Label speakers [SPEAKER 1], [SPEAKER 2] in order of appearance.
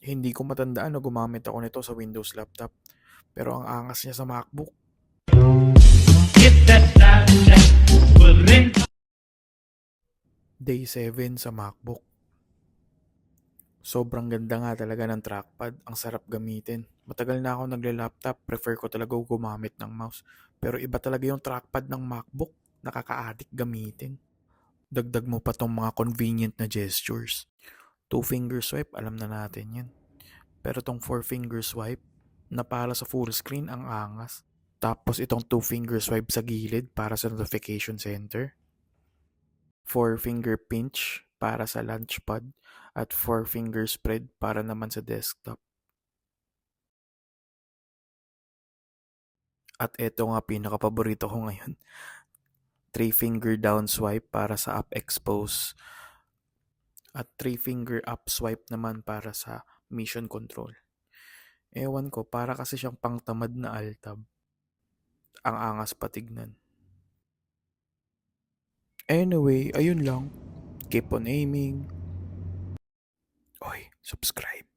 [SPEAKER 1] Hindi ko matandaan na gumamit ako nito sa Windows laptop. Pero ang angas niya sa MacBook. Day 7 sa MacBook. Sobrang ganda nga talaga ng trackpad. Ang sarap gamitin. Matagal na ako nagle-laptop. Prefer ko talaga gumamit ng mouse. Pero iba talaga yung trackpad ng MacBook. Nakaka-addict gamitin. Dagdag mo pa tong mga convenient na gestures. Two finger swipe, alam na natin yan. Pero tong four finger swipe, na para sa full screen, ang angas. Tapos itong two finger swipe sa gilid para sa notification center. Four finger pinch para sa launchpad. At four finger spread para naman sa desktop. At eto nga pinaka-paborito ko ngayon. Three finger down swipe para sa up expose. At three finger up swipe naman para sa mission control. Ewan ko, para kasi siyang pangtamad na altab. Ang angas patignan. Anyway, ayun lang. Keep on aiming. Oy, subscribe.